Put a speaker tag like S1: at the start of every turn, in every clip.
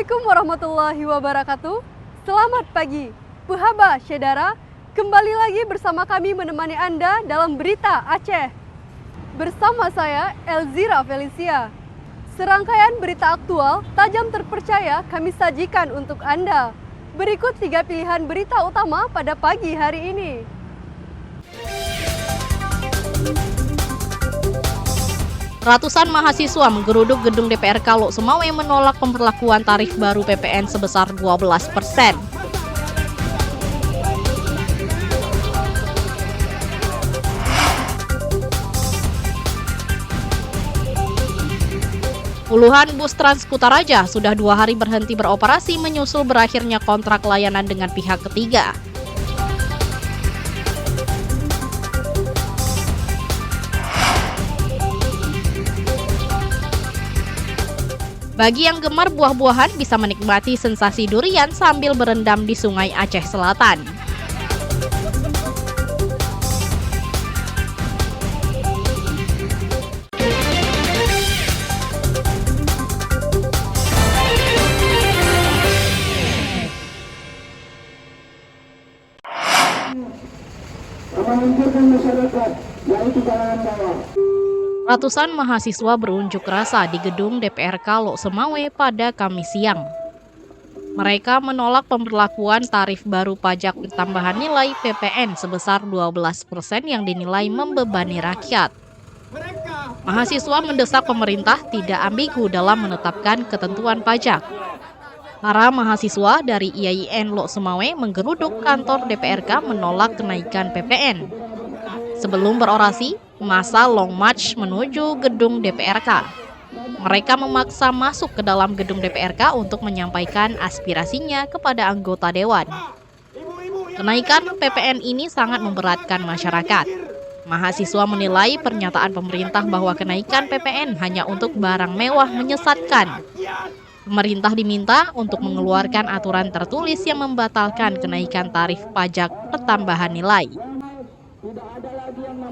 S1: Assalamualaikum warahmatullahi wabarakatuh. Selamat pagi, Puhaba Syedara. Kembali lagi bersama kami menemani Anda dalam Berita Aceh. Bersama saya, Elzira Felicia. Serangkaian berita aktual, tajam terpercaya kami sajikan untuk Anda. Berikut 3 pilihan berita utama pada pagi hari ini.
S2: Ratusan mahasiswa menggeruduk gedung DPRK Lok Sumawe menolak pemberlakuan tarif baru PPN sebesar 12%. Puluhan bus Trans Kutaraja sudah 2 hari berhenti beroperasi menyusul berakhirnya kontrak layanan dengan pihak ketiga. Bagi yang gemar buah-buahan bisa menikmati sensasi durian sambil berendam di Sungai Aceh Selatan.
S3: Menunjukkan masyarakat, yaitu kalangan bawah.
S2: Ratusan mahasiswa berunjuk rasa di gedung DPRK Lok Sumawe pada Kamis siang. Mereka menolak pemberlakuan tarif baru pajak tambahan nilai PPN sebesar 12% yang dinilai membebani rakyat. Mahasiswa mendesak pemerintah tidak ambigu dalam menetapkan ketentuan pajak. Para mahasiswa dari IAIN Lok Sumawe menggeruduk kantor DPRK menolak kenaikan PPN. Sebelum berorasi, masa long march menuju gedung DPRK. Mereka memaksa masuk ke dalam gedung DPRK untuk menyampaikan aspirasinya kepada anggota dewan. Kenaikan PPN ini sangat memberatkan masyarakat. Mahasiswa menilai pernyataan pemerintah bahwa kenaikan PPN hanya untuk barang mewah menyesatkan. Pemerintah diminta untuk mengeluarkan aturan tertulis yang membatalkan kenaikan tarif pajak pertambahan nilai.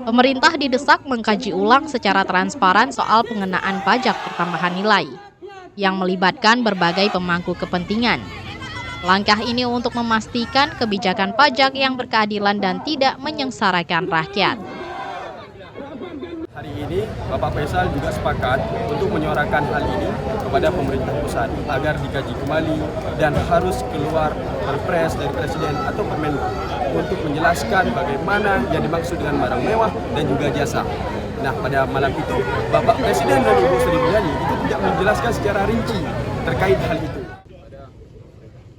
S2: Pemerintah didesak mengkaji ulang secara transparan soal pengenaan pajak pertambahan nilai yang melibatkan berbagai pemangku kepentingan. Langkah ini untuk memastikan kebijakan pajak yang berkeadilan dan tidak menyengsarakan rakyat.
S4: Hari ini Bapak Faisal juga sepakat untuk menyuarakan hal ini kepada pemerintah pusat agar dikaji kembali dan harus keluar perpres dari Presiden atau Permenlu untuk menjelaskan bagaimana yang dimaksud dengan barang mewah dan juga jasa. Nah, pada malam itu Bapak Presiden dan Ibu Sri Mulyani itu tidak menjelaskan secara rinci terkait hal itu.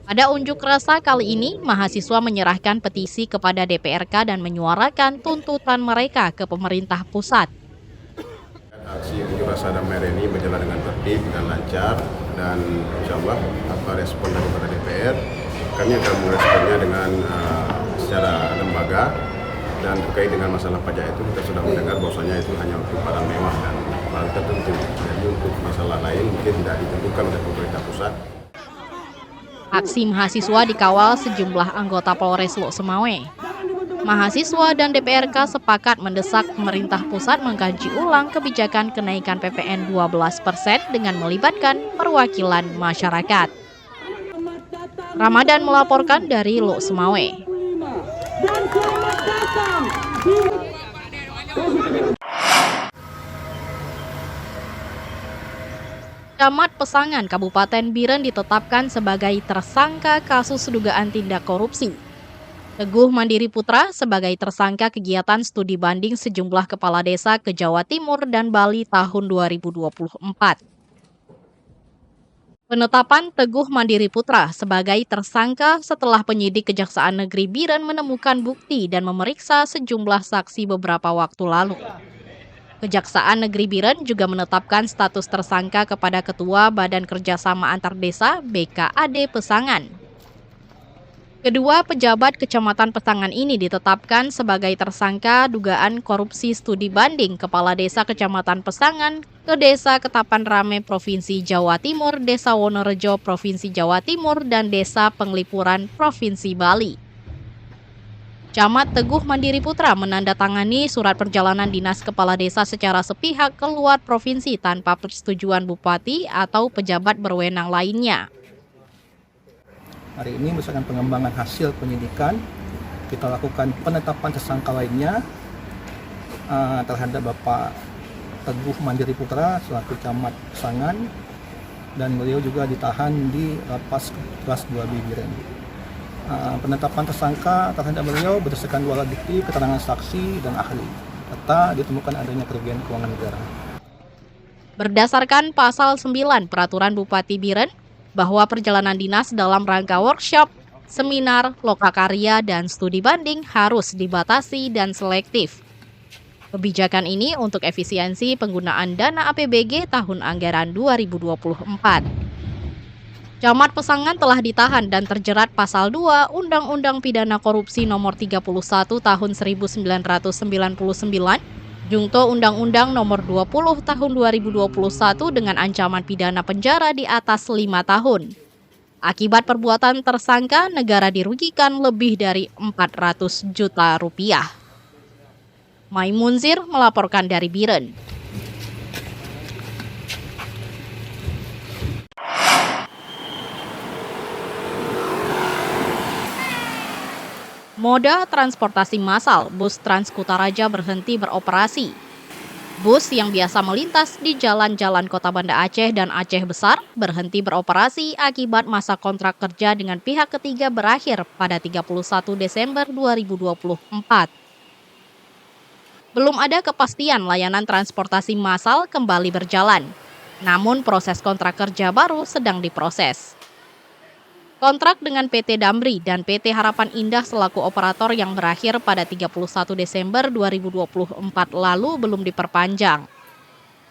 S2: Pada unjuk rasa kali ini, mahasiswa menyerahkan petisi kepada DPRK dan menyuarakan tuntutan mereka ke pemerintah pusat.
S5: Aksi unjuk rasa damai ini berjalan dengan tertib dan lancar, dan insya Allah apa respon daripada DPR, kami akan meresponnya dengan secara lembaga. Dan terkait dengan masalah pajak itu kita sudah mendengar bahwasanya itu hanya untuk barang mewah dan barang tertentu. Jadi untuk masalah lain mungkin tidak ditentukan oleh pemerintah pusat.
S2: Aksi mahasiswa dikawal sejumlah anggota Polres Lok Sumawe. Mahasiswa dan DPRK sepakat mendesak pemerintah pusat mengkaji ulang kebijakan kenaikan PPN 12% dengan melibatkan perwakilan masyarakat. Ramadan melaporkan dari Lok Sumawe. Camat Pesangan Kabupaten Biren ditetapkan sebagai tersangka kasus dugaan tindak korupsi. Teguh Mandiri Putra sebagai tersangka kegiatan studi banding sejumlah kepala desa ke Jawa Timur dan Bali tahun 2024. Penetapan Teguh Mandiri Putra sebagai tersangka setelah penyidik Kejaksaan Negeri Biren menemukan bukti dan memeriksa sejumlah saksi beberapa waktu lalu. Kejaksaan Negeri Biren juga menetapkan status tersangka kepada Ketua Badan Kerjasama Antar Desa BKAD Pesangan. Kedua pejabat Kecamatan Pesangan ini ditetapkan sebagai tersangka dugaan korupsi studi banding Kepala Desa Kecamatan Pesangan ke Desa Ketapan Rame Provinsi Jawa Timur, Desa Wonorejo Provinsi Jawa Timur, dan Desa Penglipuran Provinsi Bali. Camat Teguh Mandiri Putra menandatangani surat perjalanan dinas kepala desa secara sepihak keluar provinsi tanpa persetujuan bupati atau pejabat berwenang lainnya.
S6: Hari ini berdasarkan pengembangan hasil penyidikan, kita lakukan penetapan tersangka lainnya terhadap Bapak Teguh Mandiri Putra selaku Camat Sangan, dan beliau juga ditahan di lapas kelas 2B Biren. Penetapan tersangka terhadap beliau berdasarkan 2 alat bukti, keterangan saksi dan ahli, serta ditemukan adanya kerugian keuangan negara.
S2: Berdasarkan pasal 9 Peraturan Bupati Biren, bahwa perjalanan dinas dalam rangka workshop, seminar, lokakarya, dan studi banding harus dibatasi dan selektif. Kebijakan ini untuk efisiensi penggunaan dana APBG tahun anggaran 2024. Camat Pesangan telah ditahan dan terjerat pasal 2 Undang-Undang Pidana Korupsi Nomor 31 Tahun 1999, Junto Undang-Undang Nomor 20 Tahun 2021 dengan ancaman pidana penjara di atas 5 tahun. Akibat perbuatan tersangka, negara dirugikan lebih dari 400 juta rupiah. Maimunzir melaporkan dari Biren. Moda transportasi massal bus Trans Kutaraja berhenti beroperasi. Bus yang biasa melintas di jalan-jalan Kota Banda Aceh dan Aceh Besar berhenti beroperasi akibat masa kontrak kerja dengan pihak ketiga berakhir pada 31 Desember 2024. Belum ada kepastian layanan transportasi massal kembali berjalan, namun proses kontrak kerja baru sedang diproses. Kontrak dengan PT Damri dan PT Harapan Indah selaku operator yang berakhir pada 31 Desember 2024 lalu belum diperpanjang.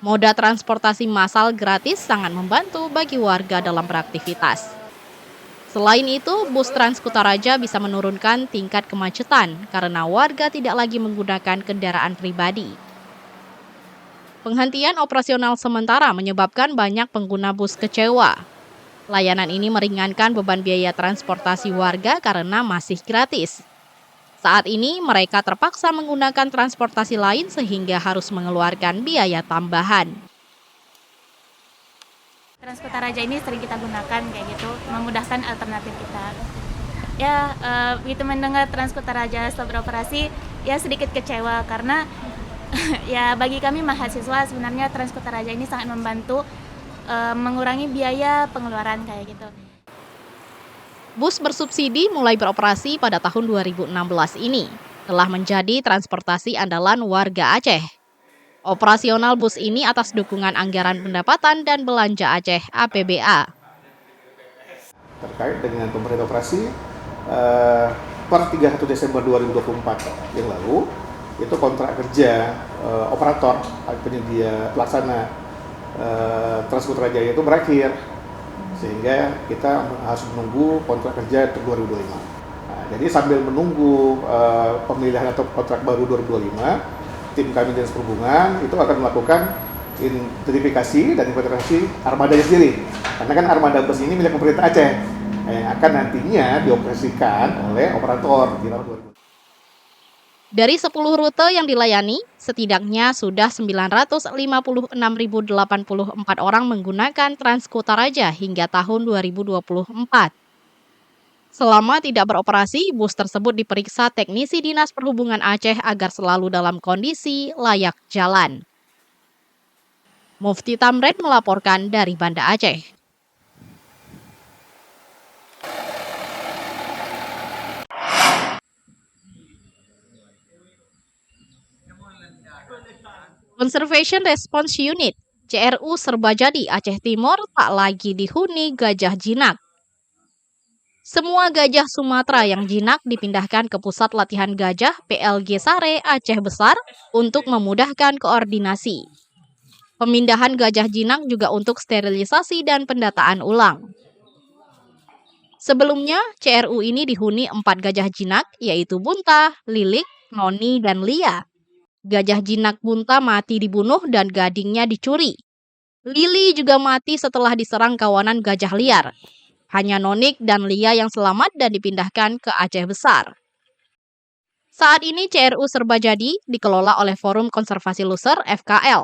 S2: Moda transportasi massal gratis sangat membantu bagi warga dalam beraktivitas. Selain itu, bus Trans Kutaraja bisa menurunkan tingkat kemacetan karena warga tidak lagi menggunakan kendaraan pribadi. Penghentian operasional sementara menyebabkan banyak pengguna bus kecewa. Layanan ini meringankan beban biaya transportasi warga karena masih gratis. Saat ini mereka terpaksa menggunakan transportasi lain sehingga harus mengeluarkan biaya tambahan.
S7: Trans Kutaraja ini sering kita gunakan kayak gitu, memudahkan alternatif kita. Ya, begitu mendengar Trans Kutaraja stop beroperasi, ya sedikit kecewa karena ya bagi kami mahasiswa sebenarnya Trans Kutaraja ini sangat membantu mengurangi biaya pengeluaran kayak gitu.
S2: Bus bersubsidi mulai beroperasi pada tahun 2016 ini, telah menjadi transportasi andalan warga Aceh. Operasional bus ini atas dukungan anggaran pendapatan dan belanja Aceh APBA.
S8: Terkait dengan pemberian operasi per 31 Desember 2024 yang lalu, itu kontrak kerja operator penyedia pelaksana Trans Kutaraja itu berakhir, sehingga kita harus menunggu kontrak kerja untuk 2025. Nah, jadi sambil menunggu pemilihan atau kontrak baru 2025, tim kami Dinas Perhubungan itu akan melakukan identifikasi dan inventarisasi armadanya sendiri. Karena kan armada bus ini milik pemerintah Aceh yang akan nantinya dioperasikan oleh operator di tahun 2020.
S2: Dari 10 rute yang dilayani, setidaknya sudah 956.084 orang menggunakan Trans Kutaraja hingga tahun 2024. Selama tidak beroperasi, bus tersebut diperiksa teknisi Dinas Perhubungan Aceh agar selalu dalam kondisi layak jalan. Mufti Tamred melaporkan dari Banda Aceh. Conservation Response Unit CRU Serbajadi Aceh Timur tak lagi dihuni gajah jinak. Semua gajah Sumatera yang jinak dipindahkan ke Pusat Latihan Gajah PLG Sare Aceh Besar untuk memudahkan koordinasi. Pemindahan gajah jinak juga untuk sterilisasi dan pendataan ulang. Sebelumnya, CRU ini dihuni 4 gajah jinak, yaitu Bunta, Lilik, Noni, dan Lia. Gajah jinak Bunta mati dibunuh dan gadingnya dicuri. Lili juga mati setelah diserang kawanan gajah liar. Hanya Nonik dan Lia yang selamat dan dipindahkan ke Aceh Besar. Saat ini CRU Serbajadi dikelola oleh Forum Konservasi Luser FKL.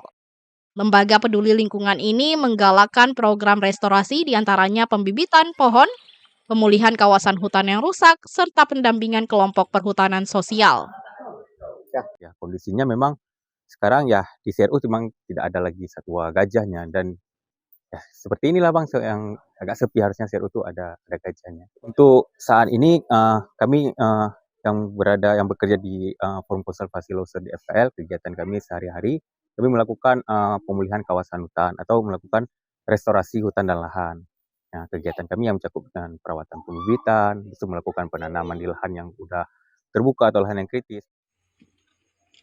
S2: Lembaga peduli lingkungan ini menggalakkan program restorasi diantaranya pembibitan pohon, pemulihan kawasan hutan yang rusak, serta pendampingan kelompok perhutanan sosial.
S9: Ya, kondisinya memang sekarang ya di CRU memang tidak ada lagi satwa gajahnya, dan ya seperti inilah Bang yang agak sepi, harusnya CRU itu ada gajahnya. Untuk saat ini kami yang bekerja di Forum Konservasi Loser di FKL, kegiatan kami sehari-hari kami melakukan pemulihan kawasan hutan atau melakukan restorasi hutan dan lahan. Nah, kegiatan kami yang mencakup dengan perawatan pembibitan, bisa melakukan penanaman di lahan yang sudah terbuka atau lahan yang kritis.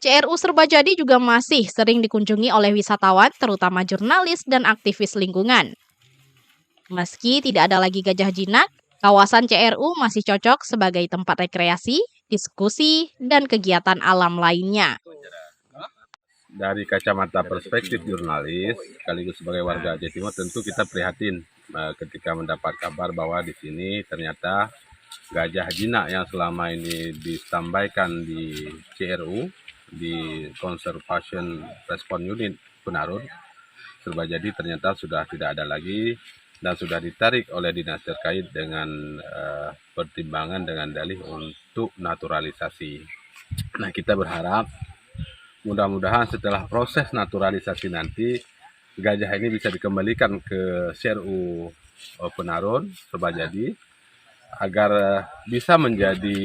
S2: CRU Serbajadi juga masih sering dikunjungi oleh wisatawan, terutama jurnalis dan aktivis lingkungan. Meski tidak ada lagi gajah jinak, kawasan CRU masih cocok sebagai tempat rekreasi, diskusi, dan kegiatan alam lainnya.
S10: Dari kacamata perspektif jurnalis, sekaligus sebagai warga Aceh Timur, tentu kita prihatin ketika mendapat kabar bahwa di sini ternyata gajah jinak yang selama ini disampaikan di CRU, di Conservation Response Unit Penarun Serbajadi, ternyata sudah tidak ada lagi dan sudah ditarik oleh dinas terkait dengan pertimbangan dengan dalih untuk naturalisasi. Nah, kita berharap mudah-mudahan setelah proses naturalisasi nanti gajah ini bisa dikembalikan ke CRU Penarun Serbajadi agar bisa menjadi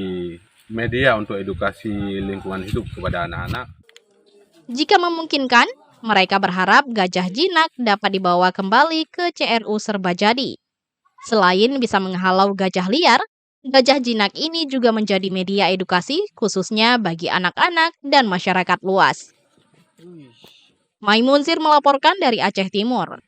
S10: media untuk edukasi lingkungan hidup kepada anak-anak.
S2: Jika memungkinkan, mereka berharap gajah jinak dapat dibawa kembali ke CRU Serbajadi. Selain bisa menghalau gajah liar, gajah jinak ini juga menjadi media edukasi khususnya bagi anak-anak dan masyarakat luas. Maimunzir melaporkan dari Aceh Timur.